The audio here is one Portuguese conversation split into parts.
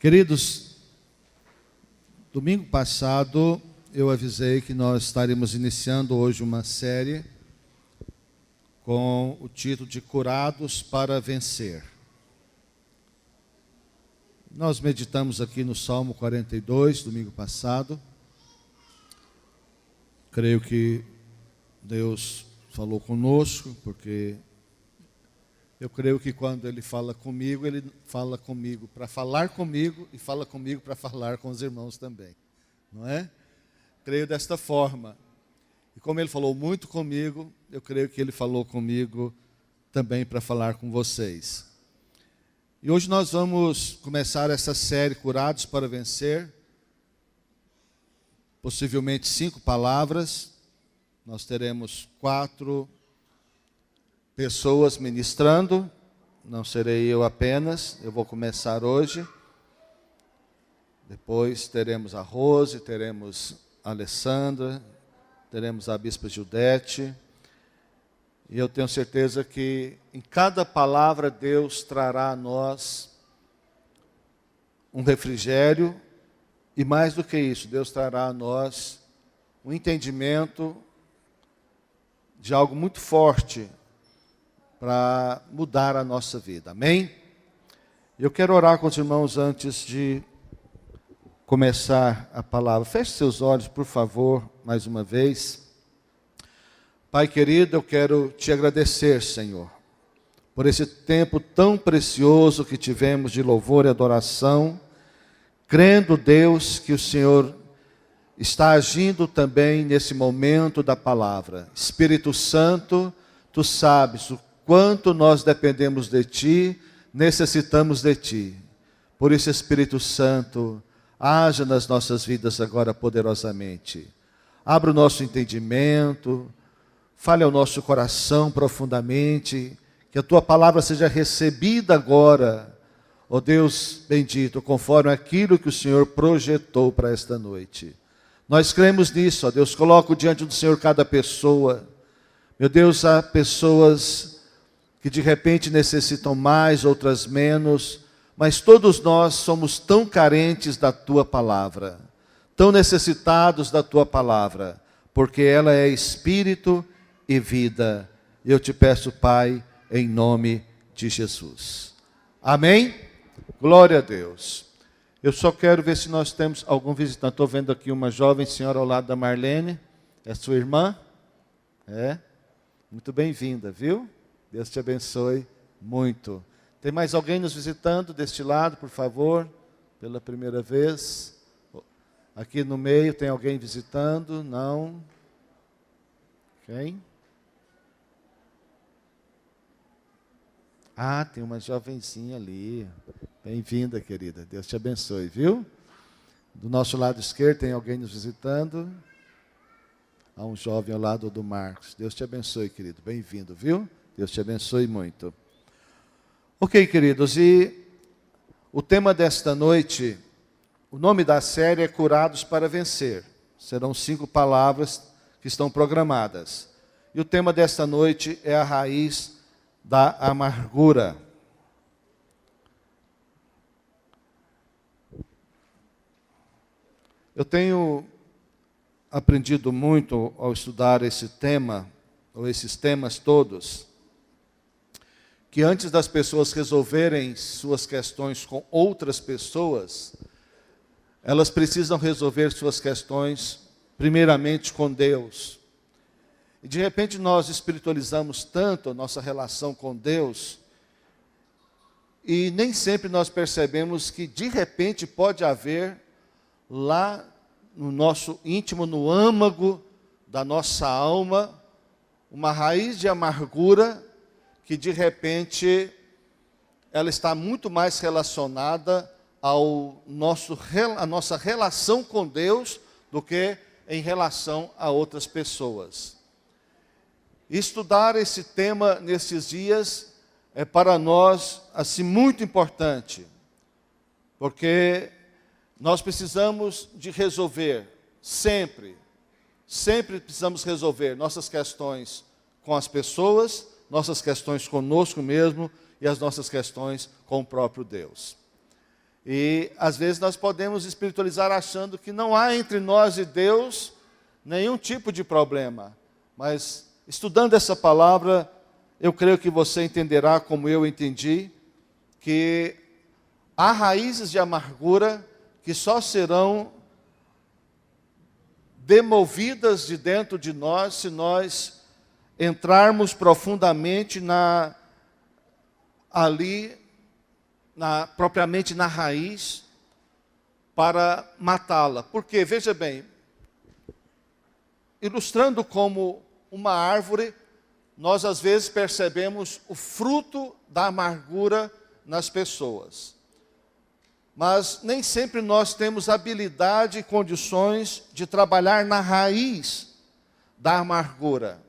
Queridos, domingo passado eu avisei que nós estaremos iniciando hoje uma série com o título de Curados para Vencer. Nós meditamos aqui no Salmo 42, domingo passado. Creio que Deus falou conosco, porque eu creio que quando Ele fala comigo para falar comigo e fala comigo para falar com os irmãos também. Não é? Creio desta forma. E como Ele falou muito comigo, eu creio que Ele falou comigo também para falar com vocês. E hoje nós vamos começar essa série Curados para Vencer. Possivelmente 5 palavras. Nós teremos 4 pessoas ministrando. Não serei eu apenas. Eu vou começar hoje. Depois teremos a Rose, teremos a Alessandra, teremos a Bispa Gildete. E eu tenho certeza que em cada palavra Deus trará a nós um refrigério. E mais do que isso, Deus trará a nós um entendimento de algo muito forte para mudar a nossa vida. Amém? Eu quero orar com os irmãos antes de começar a palavra. Feche seus olhos, por favor, mais uma vez. Pai querido, eu quero te agradecer, Senhor, por esse tempo tão precioso que tivemos de louvor e adoração, crendo, Deus, que o Senhor está agindo também nesse momento da palavra. Espírito Santo, Tu sabes o quanto nós dependemos de Ti, necessitamos de Ti. Por isso, Espírito Santo, haja nas nossas vidas agora poderosamente. Abra o nosso entendimento, fale ao nosso coração profundamente, que a Tua palavra seja recebida agora, ó Deus bendito, conforme aquilo que o Senhor projetou para esta noite. Nós cremos nisso, ó Deus, coloco diante do Senhor cada pessoa. Meu Deus, há pessoas que de repente necessitam mais, outras menos, mas todos nós somos tão carentes da Tua palavra, tão necessitados da Tua palavra, porque ela é espírito e vida. Eu te peço, Pai, em nome de Jesus. Amém? Glória a Deus. Eu só quero ver se nós temos algum visitante. Estou vendo aqui uma jovem senhora ao lado da Marlene. É sua irmã? É? Muito bem-vinda, viu? Deus te abençoe muito. Tem mais alguém nos visitando deste lado, por favor? Pela primeira vez. Aqui no meio tem alguém visitando? Não? Quem? Ah, tem uma jovenzinha ali. Bem-vinda, querida. Deus te abençoe, viu? Do nosso lado esquerdo tem alguém nos visitando. Há um jovem ao lado do Marcos. Deus te abençoe, querido. Bem-vindo, viu? Deus te abençoe muito. Ok, queridos, e o tema desta noite, o nome da série é Curados para Vencer. Serão 5 palavras que estão programadas. E o tema desta noite é a raiz da amargura. Eu tenho aprendido muito ao estudar esse tema, ou esses temas todos, que antes das pessoas resolverem suas questões com outras pessoas, elas precisam resolver suas questões primeiramente com Deus. E de repente nós espiritualizamos tanto a nossa relação com Deus, e nem sempre nós percebemos que de repente pode haver lá no nosso íntimo, no âmago da nossa alma, uma raiz de amargura que de repente ela está muito mais relacionada à nossa relação com Deus do que em relação a outras pessoas. Estudar esse tema nesses dias é para nós assim muito importante, porque nós precisamos de resolver sempre precisamos resolver nossas questões com as pessoas, nossas questões conosco mesmo e as nossas questões com o próprio Deus. E às vezes nós podemos espiritualizar achando que não há entre nós e Deus nenhum tipo de problema. Mas estudando essa palavra, eu creio que você entenderá, como eu entendi, que há raízes de amargura que só serão demovidas de dentro de nós se nós entrarmos profundamente propriamente na raiz para matá-la. Porque, veja bem, ilustrando como uma árvore, nós às vezes percebemos o fruto da amargura nas pessoas. Mas nem sempre nós temos habilidade e condições de trabalhar na raiz da amargura.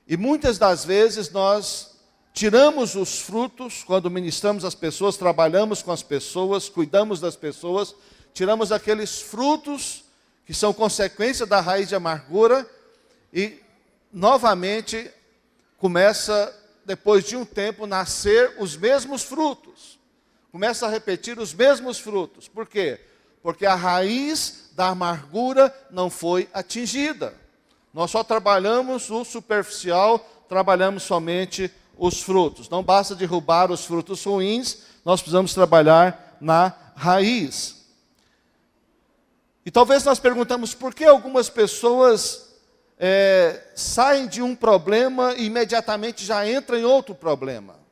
E muitas das vezes nós tiramos os frutos, quando ministramos as pessoas, trabalhamos com as pessoas, cuidamos das pessoas, tiramos aqueles frutos que são consequência da raiz de amargura e novamente começa, depois de um tempo, nascer os mesmos frutos. Começa a repetir os mesmos frutos. Por quê? Porque a raiz da amargura não foi atingida. Nós só trabalhamos o superficial, trabalhamos somente os frutos. Não basta derrubar os frutos ruins, nós precisamos trabalhar na raiz. E talvez nós perguntamos por que algumas pessoas saem de um problema e imediatamente já entram em outro problema.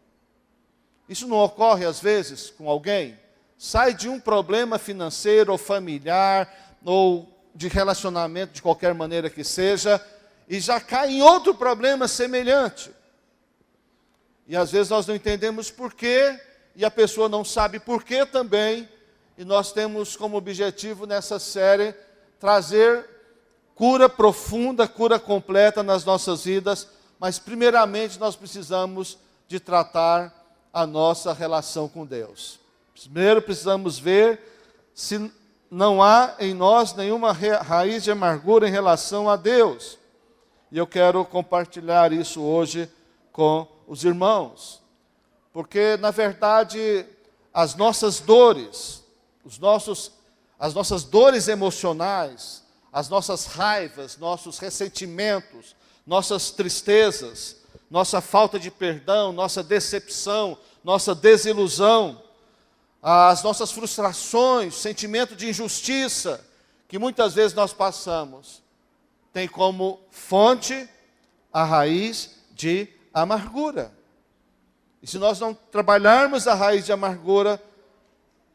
Isso não ocorre às vezes com alguém? Sai de um problema financeiro ou familiar, ou de relacionamento de qualquer maneira que seja, e já cai em outro problema semelhante. E às vezes nós não entendemos porquê, e a pessoa não sabe porquê também, e nós temos como objetivo nessa série trazer cura profunda, cura completa nas nossas vidas, mas primeiramente nós precisamos de tratar a nossa relação com Deus. Primeiro precisamos ver se não há em nós nenhuma raiz de amargura em relação a Deus. E eu quero compartilhar isso hoje com os irmãos. Porque, na verdade, as nossas dores, as nossas dores emocionais, as nossas raivas, nossos ressentimentos, nossas tristezas, nossa falta de perdão, nossa decepção, nossa desilusão, as nossas frustrações, sentimento de injustiça, que muitas vezes nós passamos, tem como fonte a raiz de amargura. E se nós não trabalharmos a raiz de amargura,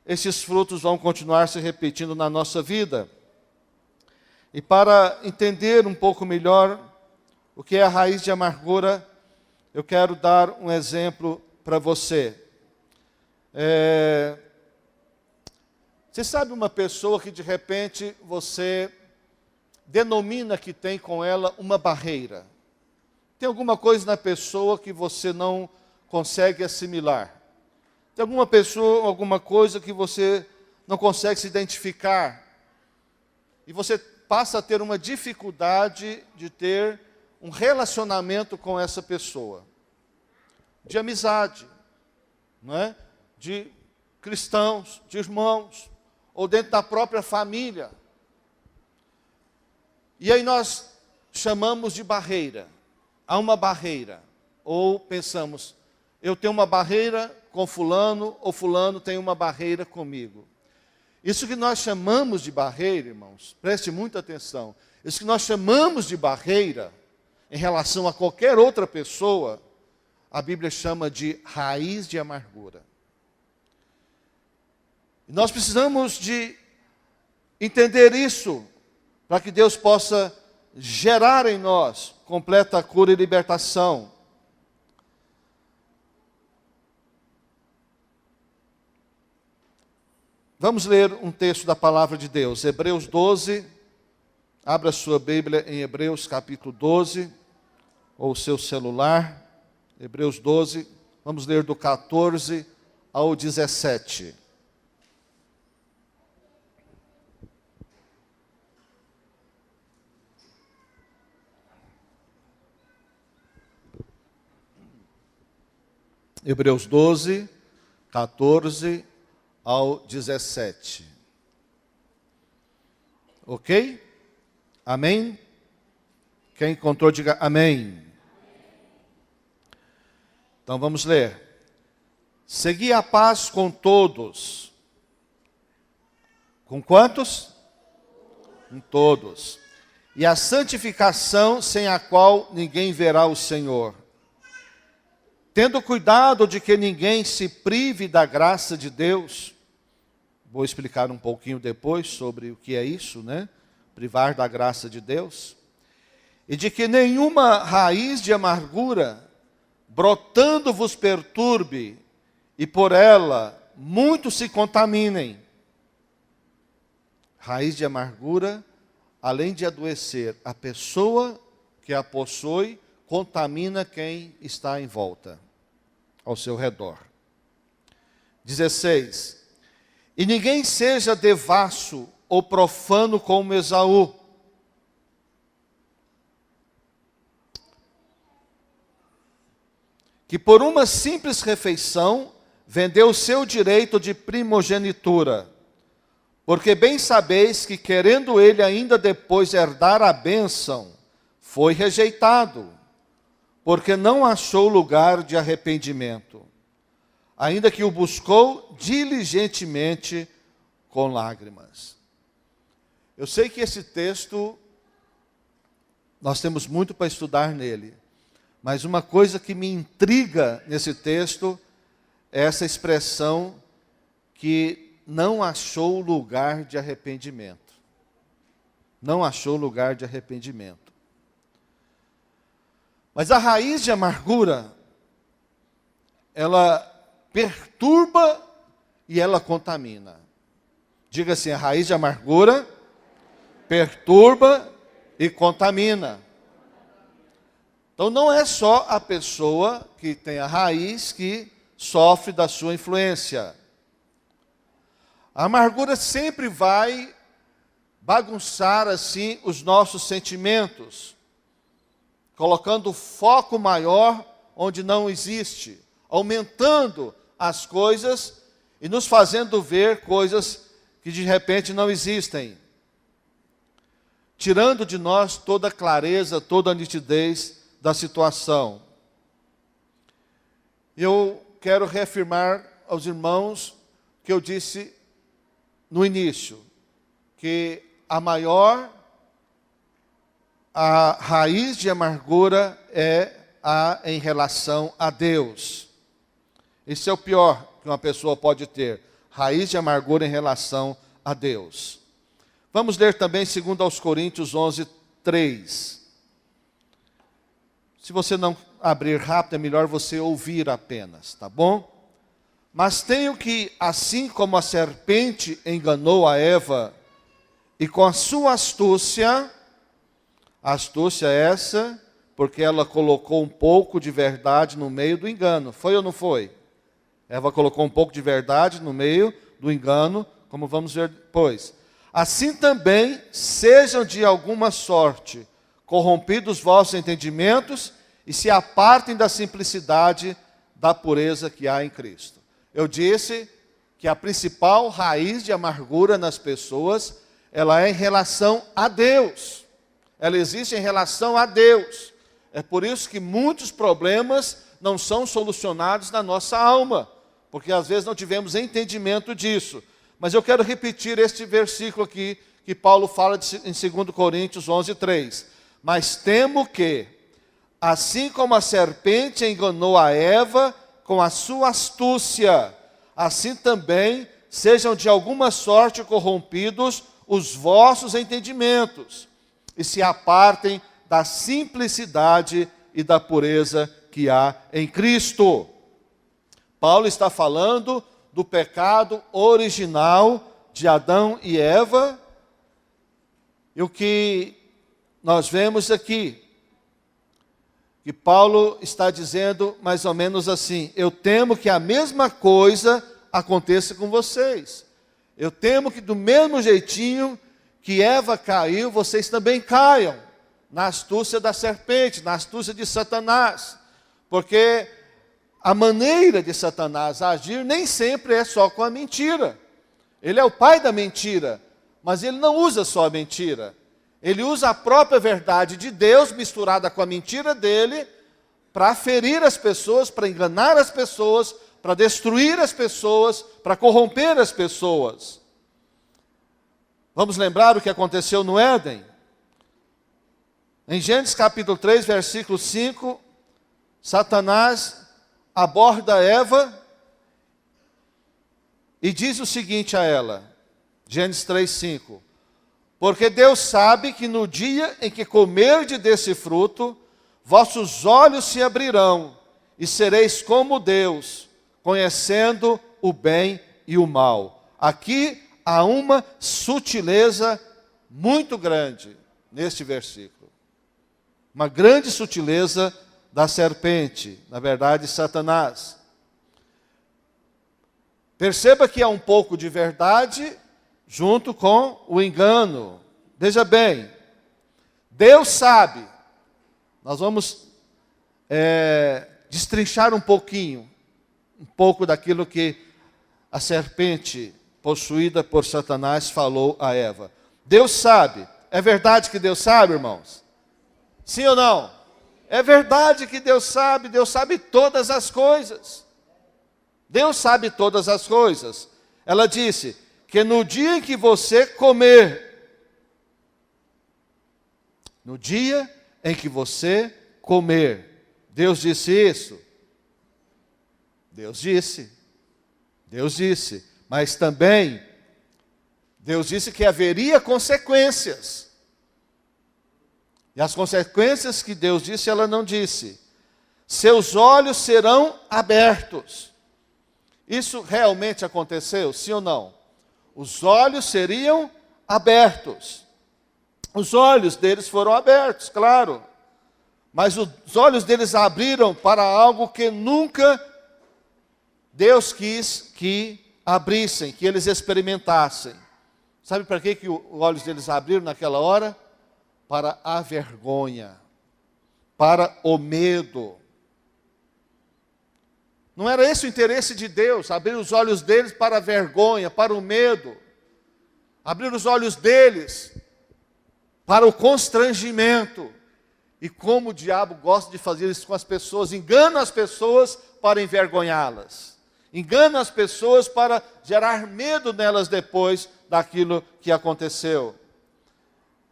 esses frutos vão continuar se repetindo na nossa vida. E para entender um pouco melhor o que é a raiz de amargura, eu quero dar um exemplo para você. Você sabe uma pessoa que de repente você denomina que tem com ela uma barreira? Tem alguma coisa na pessoa que você não consegue assimilar? Tem alguma pessoa, alguma coisa que você não consegue se identificar? E você passa a ter uma dificuldade de ter um relacionamento com essa pessoa. De amizade, não é? De cristãos, de irmãos, ou dentro da própria família. E aí nós chamamos de barreira. Há uma barreira. Ou pensamos, eu tenho uma barreira com fulano, ou fulano tem uma barreira comigo. Isso que nós chamamos de barreira, irmãos, preste muita atenção. Isso que nós chamamos de barreira, em relação a qualquer outra pessoa, a Bíblia chama de raiz de amargura. E nós precisamos de entender isso, para que Deus possa gerar em nós completa cura e libertação. Vamos ler um texto da palavra de Deus, Hebreus 12, abra sua Bíblia em Hebreus capítulo 12, ou o seu celular, Hebreus 12, vamos ler do 14 ao 17. Hebreus 12, 14 ao 17. Ok? Amém? Quem encontrou, diga amém. Então vamos ler. Segui a paz com todos. Com quantos? Com todos. E a santificação, sem a qual ninguém verá o Senhor. Tendo cuidado de que ninguém se prive da graça de Deus. Vou explicar um pouquinho depois sobre o que é isso, né? Privar da graça de Deus. E de que nenhuma raiz de amargura brotando vos perturbe, e por ela muitos se contaminem. Raiz de amargura, além de adoecer a pessoa que a possui, contamina quem está em volta, ao seu redor. 16. E ninguém seja devasso ou profano como Esaú, que por uma simples refeição vendeu o seu direito de primogenitura. Porque bem sabeis que, querendo ele ainda depois herdar a bênção, foi rejeitado, porque não achou lugar de arrependimento, ainda que o buscou diligentemente com lágrimas. Eu sei que esse texto, nós temos muito para estudar nele, mas uma coisa que me intriga nesse texto é essa expressão que não achou lugar de arrependimento. Não achou lugar de arrependimento. Mas a raiz de amargura, ela perturba e ela contamina. Diga assim, a raiz de amargura perturba e contamina. Então não é só a pessoa que tem a raiz que sofre da sua influência. A amargura sempre vai bagunçar assim os nossos sentimentos, colocando foco maior onde não existe, aumentando as coisas e nos fazendo ver coisas que de repente não existem, tirando de nós toda a clareza, toda a nitidez da situação. Eu quero reafirmar aos irmãos que eu disse no início, que a raiz de amargura é em relação a Deus. Esse é o pior que uma pessoa pode ter, raiz de amargura em relação a Deus. Vamos ler também 2 Coríntios 11, 3. Se você não abrir rápido, é melhor você ouvir apenas, tá bom? Mas tenho que, assim como a serpente enganou a Eva, e com a sua astúcia essa, porque ela colocou um pouco de verdade no meio do engano. Foi ou não foi? Eva colocou um pouco de verdade no meio do engano, como vamos ver depois. Assim também sejam de alguma sorte corrompidos vossos entendimentos e se apartem da simplicidade da pureza que há em Cristo. Eu disse que a principal raiz de amargura nas pessoas, ela é em relação a Deus. Ela existe em relação a Deus. É por isso que muitos problemas não são solucionados na nossa alma, porque às vezes não tivemos entendimento disso. Mas eu quero repetir este versículo aqui, que Paulo fala em 2 Coríntios 11, 3. Mas temo que, assim como a serpente enganou a Eva com a sua astúcia, assim também sejam de alguma sorte corrompidos os vossos entendimentos, e se apartem da simplicidade e da pureza que há em Cristo. Paulo está falando do pecado original de Adão e Eva, e o que nós vemos aqui, que Paulo está dizendo mais ou menos assim: eu temo que a mesma coisa aconteça com vocês. Eu temo que do mesmo jeitinho que Eva caiu, vocês também caiam na astúcia da serpente, na astúcia de Satanás. Porque a maneira de Satanás agir nem sempre é só com a mentira. Ele é o pai da mentira, mas ele não usa só a mentira. Ele usa a própria verdade de Deus misturada com a mentira dele para ferir as pessoas, para enganar as pessoas, para destruir as pessoas, para corromper as pessoas. Vamos lembrar o que aconteceu no Éden? Em Gênesis capítulo 3, versículo 5, Satanás aborda Eva e diz o seguinte a ela, Gênesis 3, 5. Porque Deus sabe que no dia em que comerdes desse fruto, vossos olhos se abrirão e sereis como Deus, conhecendo o bem e o mal. Aqui há uma sutileza muito grande neste versículo. Uma grande sutileza da serpente, na verdade, Satanás. Perceba que há um pouco de verdade junto com o engano. Veja bem, Deus sabe, nós vamos destrinchar um pouco daquilo que a serpente possuída por Satanás falou a Eva. Deus sabe, é verdade que Deus sabe, irmãos? Sim ou não? É verdade que Deus sabe todas as coisas. Deus sabe todas as coisas. Ela disse que no dia em que você comer, no dia em que você comer, Deus disse isso? Deus disse, mas também Deus disse que haveria consequências. E as consequências que Deus disse, ela não disse. Seus olhos serão abertos. Isso realmente aconteceu, sim ou não? Os olhos seriam abertos. Os olhos deles foram abertos, claro. Mas os olhos deles abriram para algo que nunca Deus quis que abrissem, que eles experimentassem. Sabe para que os olhos deles abriram naquela hora? Para a vergonha, para o medo. Não era esse o interesse de Deus, abrir os olhos deles para a vergonha, para o medo. Abrir os olhos deles para o constrangimento. E como o diabo gosta de fazer isso com as pessoas, engana as pessoas para envergonhá-las. Engana as pessoas para gerar medo nelas depois daquilo que aconteceu.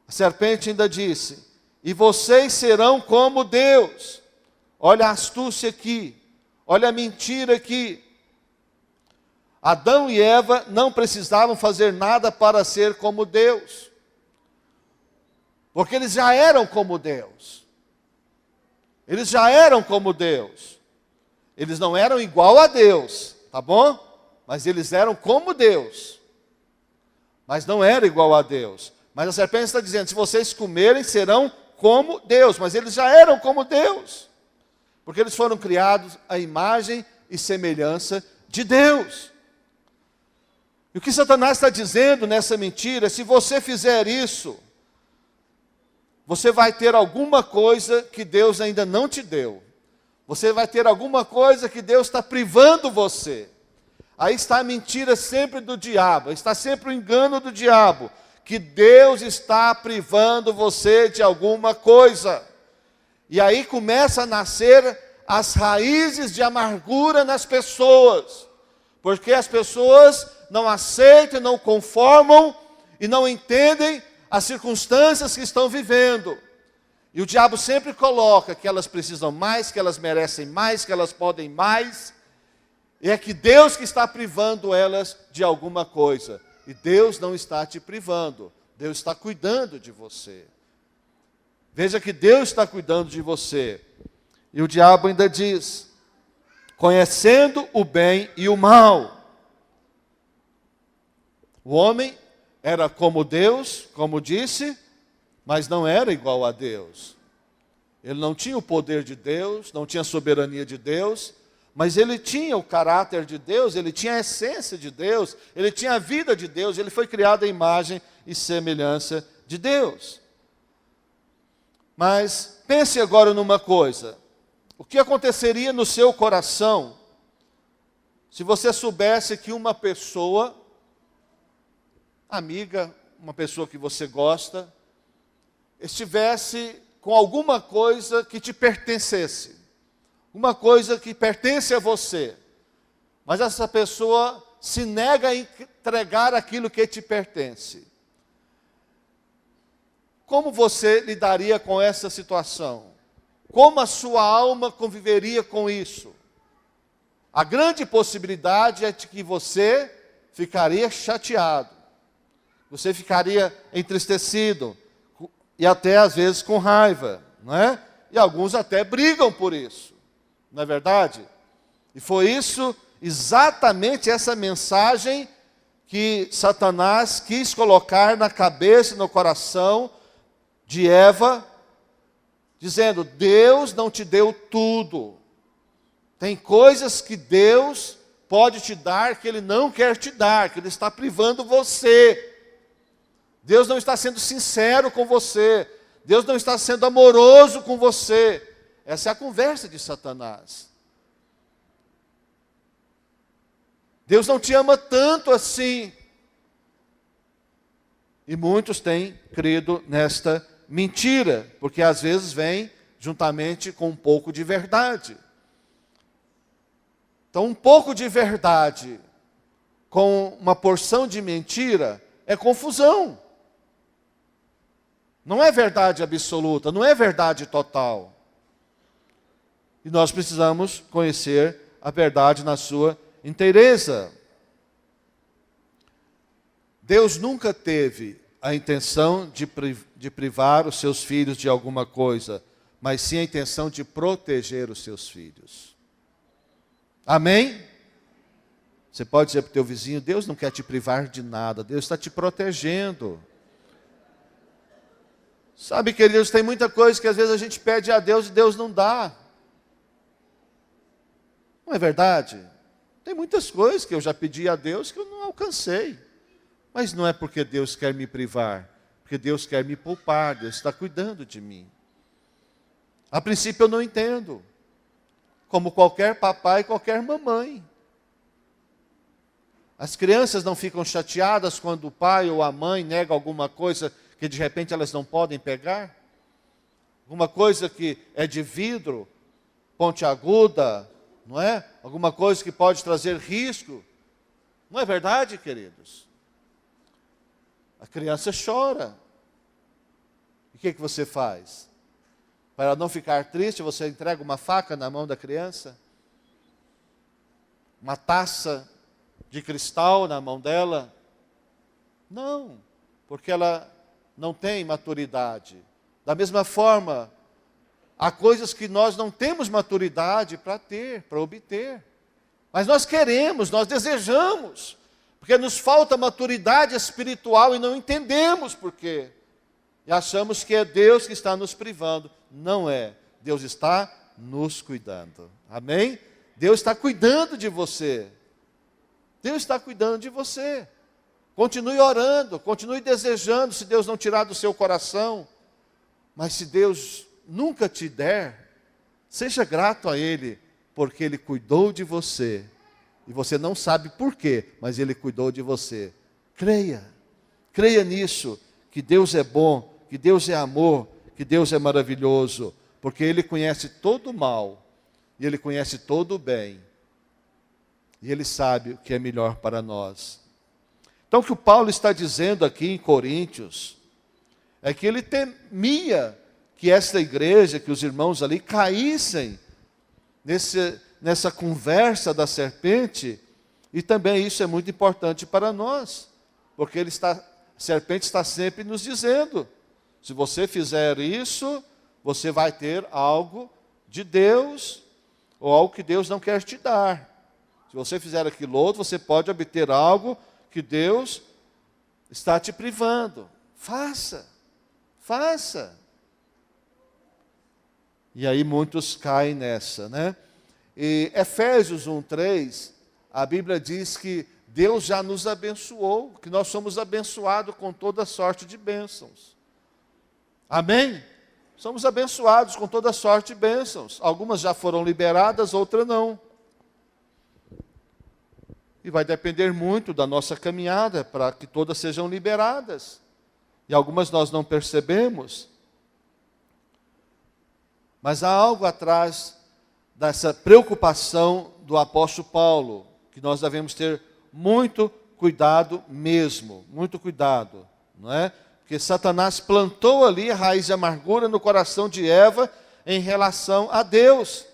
A serpente ainda disse, e vocês serão como Deus. Olha a astúcia aqui. Olha a mentira aqui. Adão e Eva não precisavam fazer nada para ser como Deus. Porque eles já eram como Deus. Eles já eram como Deus. Eles não eram igual a Deus, tá bom? Mas eles eram como Deus. Mas não era igual a Deus. Mas a serpente está dizendo, se vocês comerem, serão como Deus. Mas eles já eram como Deus. Porque eles foram criados à imagem e semelhança de Deus. E o que Satanás está dizendo nessa mentira, se você fizer isso, você vai ter alguma coisa que Deus ainda não te deu. Você vai ter alguma coisa que Deus está privando você. Aí está a mentira sempre do diabo, está sempre o engano do diabo, que Deus está privando você de alguma coisa. E aí começa a nascer as raízes de amargura nas pessoas, porque as pessoas não aceitam, não conformam e não entendem as circunstâncias que estão vivendo. E o diabo sempre coloca que elas precisam mais, que elas merecem mais, que elas podem mais. E é que Deus que está privando elas de alguma coisa. E Deus não está te privando, Deus está cuidando de você. Veja que Deus está cuidando de você. E o diabo ainda diz, conhecendo o bem e o mal. O homem era como Deus, como disse, mas não era igual a Deus. Ele não tinha o poder de Deus, não tinha a soberania de Deus, mas ele tinha o caráter de Deus, ele tinha a essência de Deus, ele tinha a vida de Deus, ele foi criado à imagem e semelhança de Deus. Mas pense agora numa coisa, O que aconteceria no seu coração se você soubesse que uma pessoa, amiga, uma pessoa que você gosta, estivesse com alguma coisa que te pertencesse, uma coisa que pertence a você, mas essa pessoa se nega a entregar aquilo que te pertence? Como você lidaria com essa situação? Como a sua alma conviveria com isso? A grande possibilidade é de que você ficaria chateado, você ficaria entristecido, e até às vezes com raiva, não é? E alguns até brigam por isso, não é verdade? E foi isso, exatamente essa mensagem que Satanás quis colocar na cabeça e no coração de Eva, dizendo: Deus não te deu tudo. Tem coisas que Deus pode te dar que Ele não quer te dar, que Ele está privando você. Deus não está sendo sincero com você. Deus não está sendo amoroso com você. Essa é a conversa de Satanás. Deus não te ama tanto assim. E muitos têm crido nesta mentira, porque às vezes vem juntamente com um pouco de verdade. Então, um pouco de verdade com uma porção de mentira é confusão. Não é verdade absoluta, não é verdade total. E nós precisamos conhecer a verdade na sua inteireza. Deus nunca teve a intenção de privar os seus filhos de alguma coisa, mas sim a intenção de proteger os seus filhos. Amém? Você pode dizer para o teu vizinho: Deus não quer te privar de nada, Deus está te protegendo. Sabe, queridos, tem muita coisa que às vezes a gente pede a Deus e Deus não dá. Não é verdade? Tem muitas coisas que eu já pedi a Deus que eu não alcancei. Mas não é porque Deus quer me privar, porque Deus quer me poupar, Deus está cuidando de mim. A princípio eu não entendo, como qualquer papai e qualquer mamãe. As crianças não ficam chateadas quando o pai ou a mãe nega alguma coisa que de repente elas não podem pegar? Alguma coisa que é de vidro, pontiaguda, não é? Alguma coisa que pode trazer risco. Não é verdade, queridos? A criança chora. E o que você faz? Para não ficar triste, você entrega uma faca na mão da criança? Uma taça de cristal na mão dela? Não, porque ela não tem maturidade. Da mesma forma, há coisas que nós não temos maturidade para ter, para obter. Mas nós queremos, nós desejamos, porque nos falta maturidade espiritual e não entendemos por quê. E achamos que é Deus que está nos privando. Não é. Deus está nos cuidando. Amém? Deus está cuidando de você. Deus está cuidando de você. Continue orando, continue desejando, se Deus não tirar do seu coração. Mas se Deus nunca te der, seja grato a Ele, porque Ele cuidou de você. E você não sabe por quê, mas Ele cuidou de você. Creia nisso, que Deus é bom, que Deus é amor, que Deus é maravilhoso, porque Ele conhece todo o mal, e Ele conhece todo o bem, e Ele sabe o que é melhor para nós. Então o que o Paulo está dizendo aqui em Coríntios, é que ele temia que esta igreja, que os irmãos ali caíssem nessa conversa da serpente, e também isso é muito importante para nós, porque a serpente está sempre nos dizendo: se você fizer isso, você vai ter algo de Deus, ou algo que Deus não quer te dar. Se você fizer aquilo outro, você pode obter algo que Deus está te privando. Faça. E aí muitos caem nessa, né? E Efésios 1:3, a Bíblia diz que Deus já nos abençoou, que nós somos abençoados com toda sorte de bênçãos. Amém? somos abençoados com toda sorte de bênçãos. Algumas já foram liberadas, outras não. E vai depender muito da nossa caminhada para que todas sejam liberadas. E algumas nós não percebemos. Mas há algo atrás dessa preocupação do apóstolo Paulo, que nós devemos ter muito cuidado mesmo, muito cuidado, não é? Porque Satanás plantou ali a raiz de amargura no coração de Eva em relação a Deus.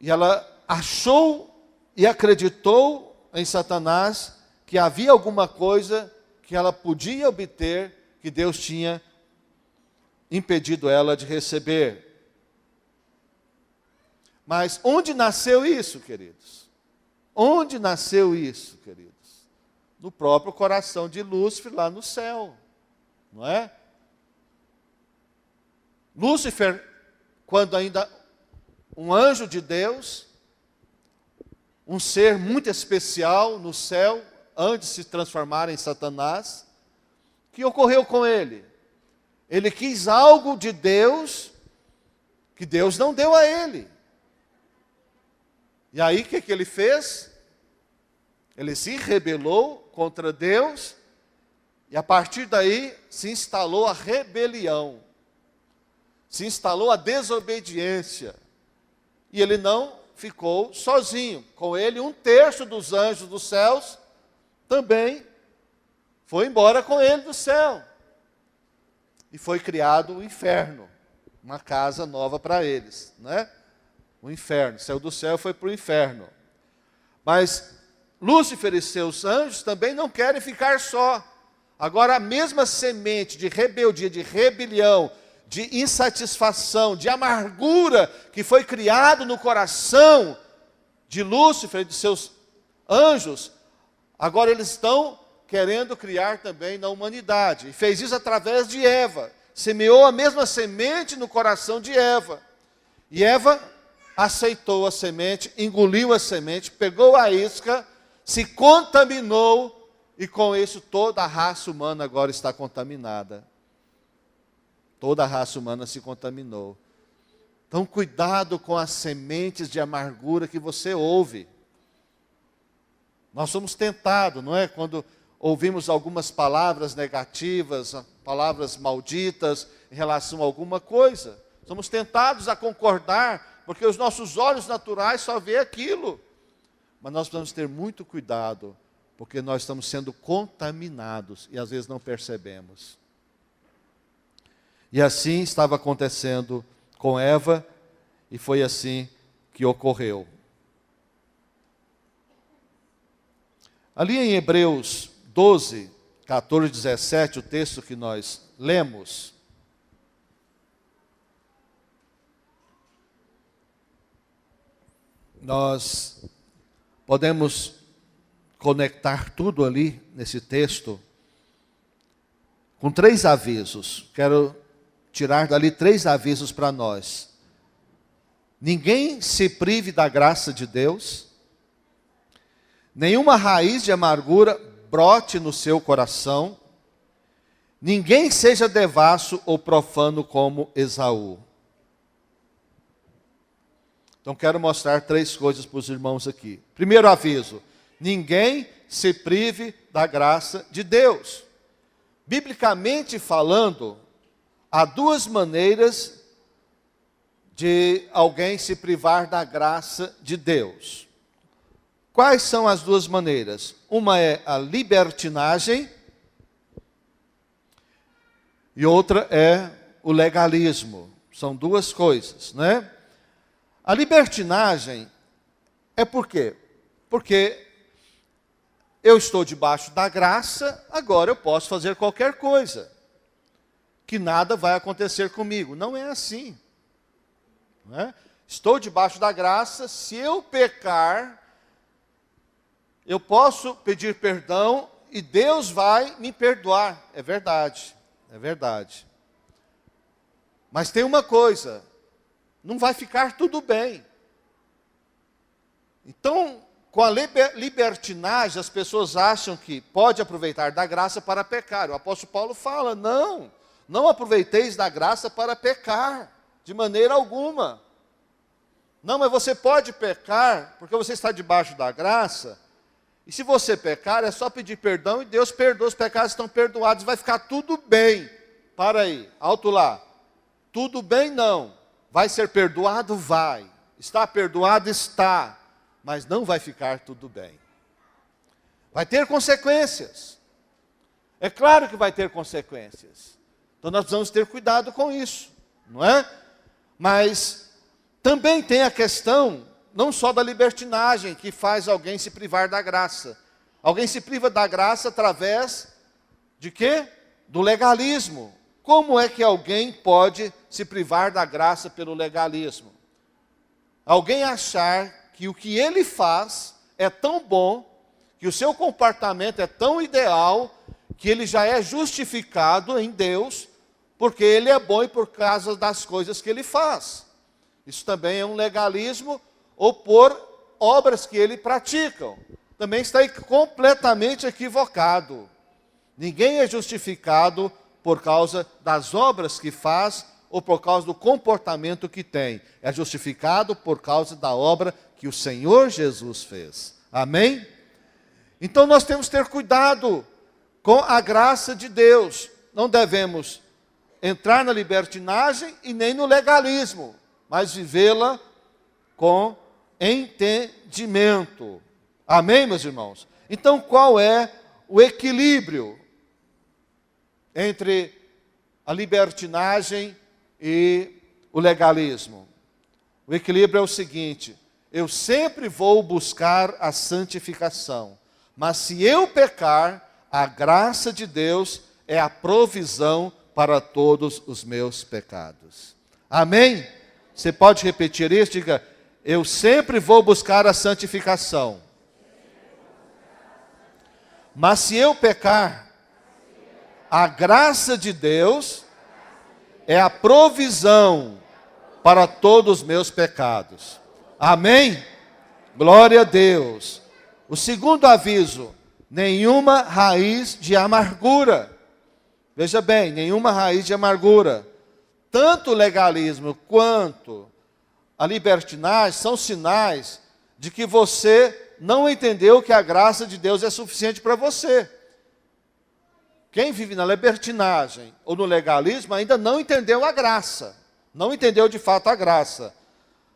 E ela achou e acreditou em Satanás que havia alguma coisa que ela podia obter que Deus tinha impedido ela de receber. Mas onde nasceu isso, queridos? Onde nasceu isso, queridos? No próprio coração de Lúcifer lá no céu, não é? Lúcifer, quando ainda um anjo de Deus, um ser muito especial no céu, antes de se transformar em Satanás, o que ocorreu com ele? Ele quis algo de Deus que Deus não deu a ele. E aí o que ele fez? Ele se rebelou contra Deus e a partir daí se instalou a rebelião. Se instalou a desobediência. E ele não ficou sozinho. Com ele, 1/3 dos anjos dos céus também foi embora com ele do céu. E foi criado o inferno. Uma casa nova para eles, né? O inferno. Saiu do céu e foi para o inferno. Mas Lúcifer e seus anjos também não querem ficar só. Agora a mesma semente de rebeldia, de rebelião, de insatisfação, de amargura que foi criado no coração de Lúcifer e de seus anjos, agora eles estão querendo criar também na humanidade. E fez isso através de Eva. Semeou a mesma semente no coração de Eva. E Eva aceitou a semente, engoliu a semente, pegou a isca, se contaminou e com isso toda a raça humana agora está contaminada. Toda a raça humana se contaminou. Então cuidado com as sementes de amargura que você ouve. Nós somos tentados, não é? Quando ouvimos algumas palavras negativas, palavras malditas em relação a alguma coisa. Somos tentados a concordar, porque os nossos olhos naturais só vê aquilo. Mas nós precisamos ter muito cuidado, porque nós estamos sendo contaminados e às vezes não percebemos. E assim estava acontecendo com Eva, e foi assim que ocorreu. Ali em Hebreus 12, 14, 17, o texto que nós lemos, nós podemos conectar tudo ali nesse texto com 3 avisos. Quero tirar dali 3 avisos para nós. Ninguém se prive da graça de Deus. Nenhuma raiz de amargura brote no seu coração. Ninguém seja devasso ou profano como Esaú. Então quero mostrar 3 coisas para os irmãos aqui. Primeiro aviso: ninguém se prive da graça de Deus. Biblicamente falando, há 2 maneiras de alguém se privar da graça de Deus. Quais são as 2 maneiras? Uma é a libertinagem e outra é o legalismo. São 2 coisas, né? A libertinagem é por quê? Porque eu estou debaixo da graça, agora eu posso fazer qualquer coisa, que nada vai acontecer comigo. Não é assim. Não é? Estou debaixo da graça, se eu pecar, eu posso pedir perdão e Deus vai me perdoar. É verdade, é verdade. Mas tem uma coisa, não vai ficar tudo bem. Então, Com a libertinagem, as pessoas acham que pode aproveitar da graça para pecar. O apóstolo Paulo fala, não aproveiteis da graça para pecar, de maneira alguma. Não, mas você pode pecar, porque você está debaixo da graça, e se você pecar, é só pedir perdão, e Deus perdoa, os pecados estão perdoados, vai ficar tudo bem. Para aí, alto lá. Tudo bem não. Vai ser perdoado? Vai. Está perdoado? Está. Mas não vai ficar tudo bem. Vai ter consequências. É claro que vai ter consequências. Então nós precisamos ter cuidado com isso, não é? Mas também tem a questão, não só da libertinagem, que faz alguém se privar da graça. Alguém se priva da graça através de quê? Do legalismo. Como é que alguém pode se privar da graça pelo legalismo? Alguém achar que o que ele faz é tão bom, que o seu comportamento é tão ideal, que ele já é justificado em Deus, porque ele é bom e por causa das coisas que ele faz. Isso também é um legalismo, ou por obras que ele pratica. Também está completamente equivocado. Ninguém é justificado por causa das obras que faz, ou por causa do comportamento que tem. É justificado por causa da obra que o Senhor Jesus fez. Amém? Então nós temos que ter cuidado com a graça de Deus. Não devemos entrar na libertinagem e nem no legalismo, mas vivê-la com entendimento. Amém, meus irmãos? Então qual é o equilíbrio entre a libertinagem e o legalismo? O equilíbrio é o seguinte: eu sempre vou buscar a santificação, mas se eu pecar, a graça de Deus é a provisão para todos os meus pecados. Amém? Você pode repetir isso? Diga, eu sempre vou buscar a santificação, mas se eu pecar, a graça de Deus é a provisão para todos os meus pecados. Amém? Glória a Deus. O segundo aviso, nenhuma raiz de amargura. Veja bem, nenhuma raiz de amargura. Tanto o legalismo quanto a libertinagem são sinais de que você não entendeu que a graça de Deus é suficiente para você. Quem vive na libertinagem ou no legalismo ainda não entendeu a graça. Não entendeu de fato a graça.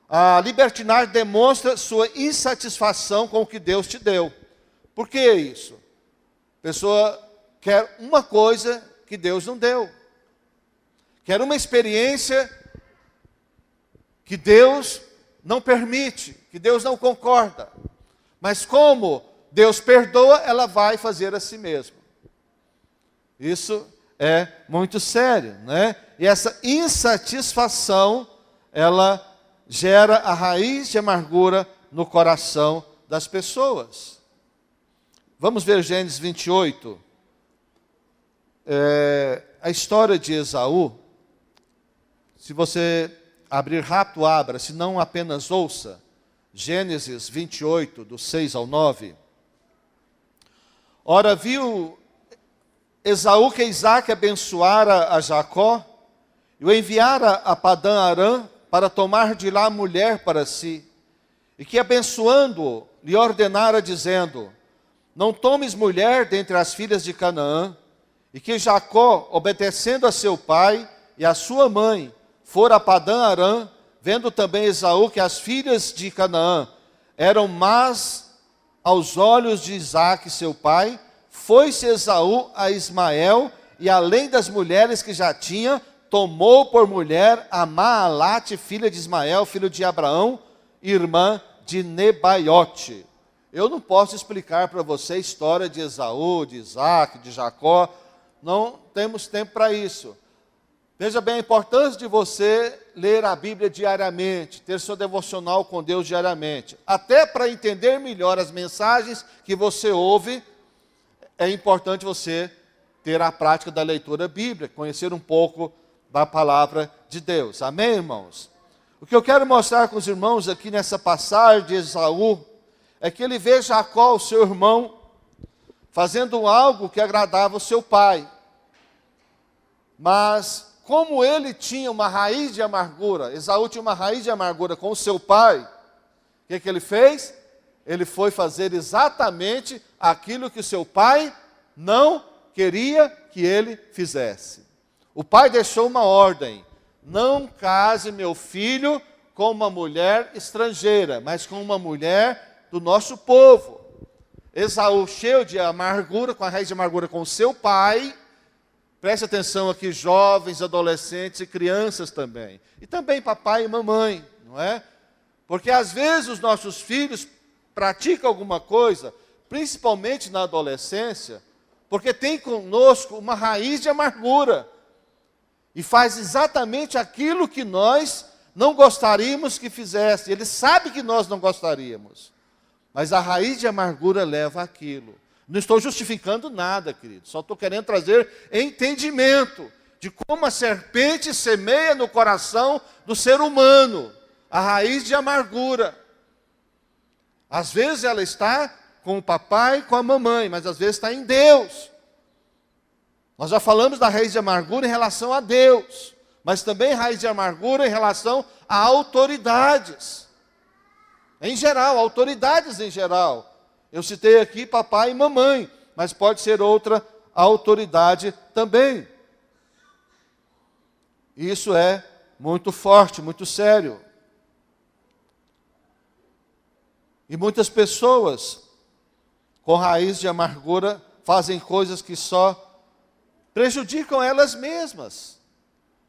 A libertinagem demonstra sua insatisfação com o que Deus te deu. Por que isso? A pessoa quer uma coisa que Deus não deu. Quer uma experiência que Deus não permite, que Deus não concorda. Mas como Deus perdoa, ela vai fazer a si mesma. Isso é muito sério, né? E essa insatisfação, ela gera a raiz de amargura no coração das pessoas. Vamos ver Gênesis 28. A história de Esaú. Se você abrir rápido, abra, se não apenas ouça. Gênesis 28, do 6 ao 9. Ora, viu Esaú que Isaac abençoara a Jacó, e o enviara a Padã Arã para tomar de lá mulher para si, e que abençoando-o, lhe ordenara dizendo, não tomes mulher dentre as filhas de Canaã, e que Jacó, obedecendo a seu pai e a sua mãe, fora a Padã Arã, vendo também Esaú que as filhas de Canaã eram más aos olhos de Isaac, seu pai, foi-se Esaú a Ismael, e além das mulheres que já tinha, tomou por mulher a Maalate, filha de Ismael, filho de Abraão, irmã de Nebaiote. Eu não posso explicar para você a história de Esaú, de Isaac, de Jacó, não temos tempo para isso. Veja bem a importância de você ler a Bíblia diariamente, ter seu devocional com Deus diariamente. Até para entender melhor as mensagens que você ouve, é importante você ter a prática da leitura bíblica, conhecer um pouco da palavra de Deus. Amém, irmãos? O que eu quero mostrar com os irmãos aqui nessa passagem de Esaú, é que ele vê Jacó, o seu irmão, fazendo algo que agradava o seu pai. Mas, como ele tinha uma raiz de amargura, Esaú tinha uma raiz de amargura com o seu pai, o que ele fez? Ele foi fazer exatamente aquilo que o seu pai não queria que ele fizesse. O pai deixou uma ordem: não case meu filho com uma mulher estrangeira, mas com uma mulher do nosso povo. Esaú, cheio de amargura, com a raiz de amargura com o seu pai, preste atenção aqui, jovens, adolescentes e crianças também. E também papai e mamãe, não é? Porque às vezes os nossos filhos praticam alguma coisa, principalmente na adolescência, porque tem conosco uma raiz de amargura. E faz exatamente aquilo que nós não gostaríamos que fizesse. Ele sabe que nós não gostaríamos. Mas a raiz de amargura leva àquilo. Não estou justificando nada, querido. Só estou querendo trazer entendimento de como a serpente semeia no coração do ser humano a raiz de amargura. Às vezes ela está com o papai e com a mamãe, mas às vezes está em Deus. Nós já falamos da raiz de amargura em relação a Deus, mas também raiz de amargura em relação a autoridades. Em geral, autoridades em geral. Eu citei aqui papai e mamãe, mas pode ser outra autoridade também. Isso é muito forte, muito sério. E muitas pessoas com raiz de amargura fazem coisas que só prejudicam elas mesmas.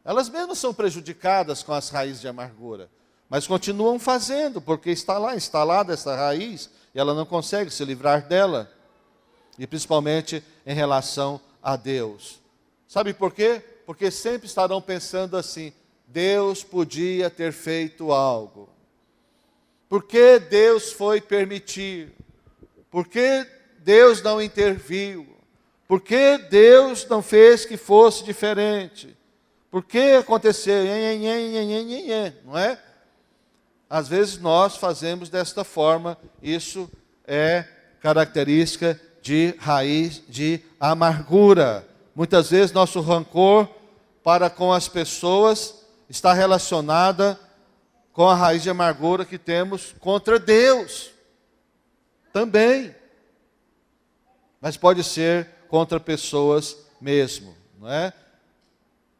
Elas mesmas são prejudicadas com as raízes de amargura, mas continuam fazendo, porque está lá instalada essa raiz, e ela não consegue se livrar dela, e principalmente em relação a Deus. Sabe por quê? Porque sempre estarão pensando assim: Deus podia ter feito algo. Por que Deus foi permitir? Por que Deus não interviu? Por que Deus não fez que fosse diferente? Por que aconteceu? Não é? Às vezes nós fazemos desta forma. Isso é característica de raiz de amargura. Muitas vezes nosso rancor para com as pessoas está relacionada com a raiz de amargura que temos contra Deus. Também. Mas pode ser contra pessoas mesmo, não é?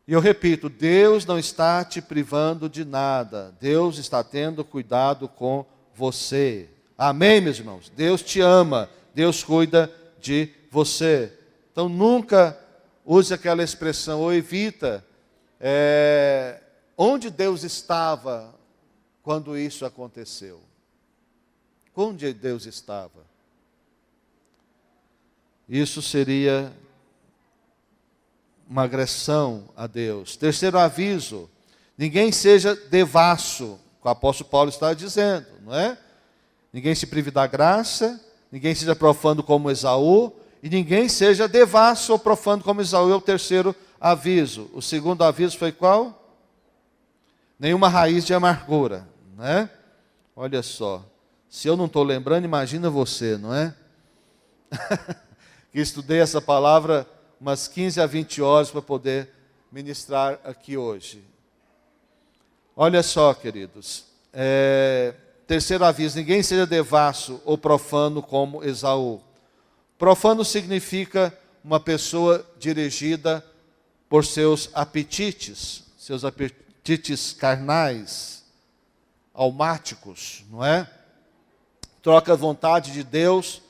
E eu repito, Deus não está te privando de nada. Deus está tendo cuidado com você. Amém, meus irmãos? Deus te ama. Deus cuida de você. Então nunca use aquela expressão, ou evita, onde Deus estava quando isso aconteceu. Onde Deus estava? Isso seria uma agressão a Deus. Terceiro aviso: ninguém seja devasso, o apóstolo Paulo está dizendo, não é? Ninguém se prive da graça, ninguém seja profano como Esaú, e ninguém seja devasso ou profano como Esaú. É o terceiro aviso. O segundo aviso foi qual? Nenhuma raiz de amargura, né? Olha só, se eu não estou lembrando, imagina você, não é? Que estudei essa palavra umas 15 a 20 horas para poder ministrar aqui hoje. Olha só, queridos, terceiro aviso: ninguém seja devasso ou profano como Esaú. Profano significa uma pessoa dirigida por seus apetites carnais, almáticos, não é? Troca a vontade de Deus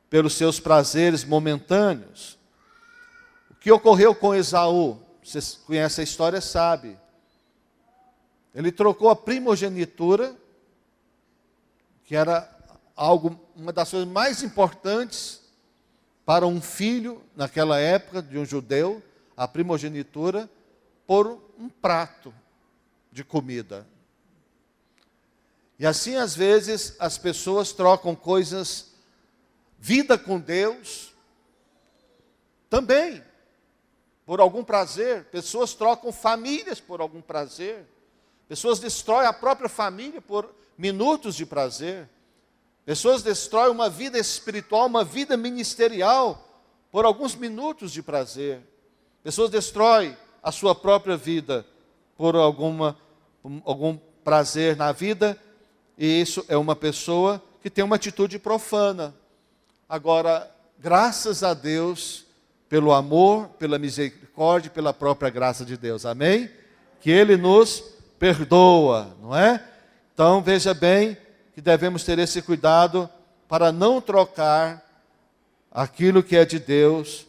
pelos seus prazeres momentâneos. O que ocorreu com Esaú? Você conhece a história, sabe. Ele trocou a primogenitura, que era uma das coisas mais importantes para um filho, naquela época, de um judeu, a primogenitura, por um prato de comida. E assim, às vezes, as pessoas trocam coisas, vida com Deus, também, por algum prazer. Pessoas trocam famílias por algum prazer. Pessoas destroem a própria família por minutos de prazer. Pessoas destroem uma vida espiritual, uma vida ministerial, por alguns minutos de prazer. Pessoas destroem a sua própria vida por algum prazer na vida, e isso é uma pessoa que tem uma atitude profana. Agora, graças a Deus, pelo amor, pela misericórdia, pela própria graça de Deus, amém? Que Ele nos perdoa, não é? Então, veja bem que devemos ter esse cuidado para não trocar aquilo que é de Deus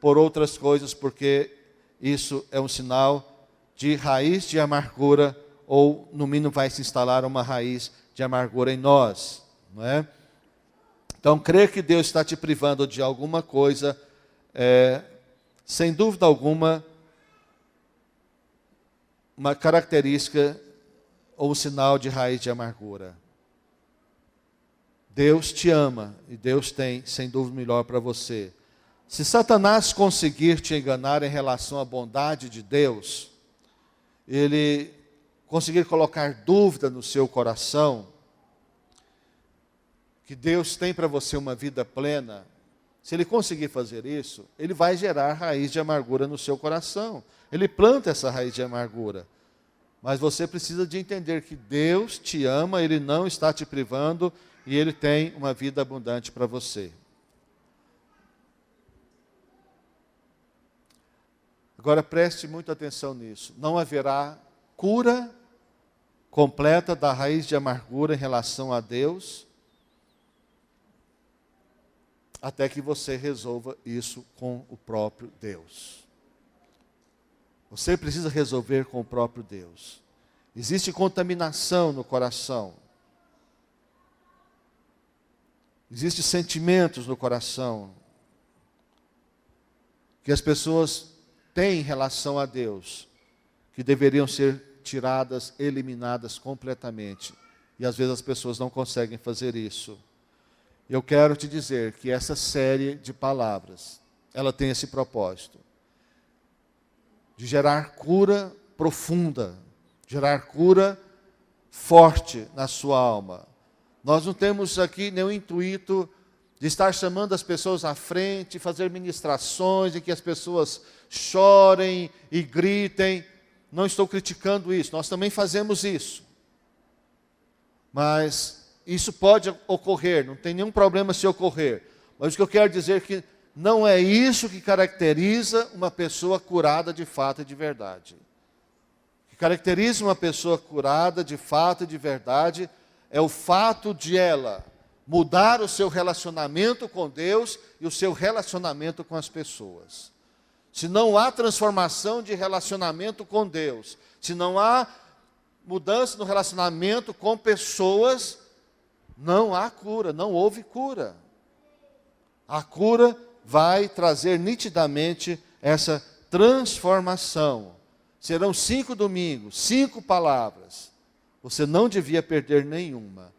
por outras coisas, porque isso é um sinal de raiz de amargura, ou no mínimo vai se instalar uma raiz de amargura em nós, não é? Então, crer que Deus está te privando de alguma coisa, sem dúvida alguma, uma característica ou um sinal de raiz de amargura. Deus te ama e Deus tem, sem dúvida, melhor para você. Se Satanás conseguir te enganar em relação à bondade de Deus, ele conseguir colocar dúvida no seu coração, que Deus tem para você uma vida plena, se ele conseguir fazer isso, ele vai gerar raiz de amargura no seu coração. Ele planta essa raiz de amargura. Mas você precisa de entender que Deus te ama, Ele não está te privando e Ele tem uma vida abundante para você. Agora preste muita atenção nisso. Não haverá cura completa da raiz de amargura em relação a Deus, até que você resolva isso com o próprio Deus. Você precisa resolver com o próprio Deus. Existe contaminação no coração. Existem sentimentos no coração que as pessoas têm em relação a Deus, que deveriam ser tiradas, eliminadas completamente. E às vezes as pessoas não conseguem fazer isso. Eu quero te dizer que essa série de palavras, ela tem esse propósito, de gerar cura profunda, gerar cura forte na sua alma. Nós não temos aqui nenhum intuito de estar chamando as pessoas à frente, fazer ministrações em que as pessoas chorem e gritem. Não estou criticando isso, nós também fazemos isso. Mas isso pode ocorrer, não tem nenhum problema se ocorrer. Mas o que eu quero dizer é que não é isso que caracteriza uma pessoa curada de fato e de verdade. O que caracteriza uma pessoa curada de fato e de verdade é o fato de ela mudar o seu relacionamento com Deus e o seu relacionamento com as pessoas. Se não há transformação de relacionamento com Deus, se não há mudança no relacionamento com pessoas, não há cura, não houve cura. A cura vai trazer nitidamente essa transformação. Serão 5 domingos, 5 palavras. Você não devia perder nenhuma.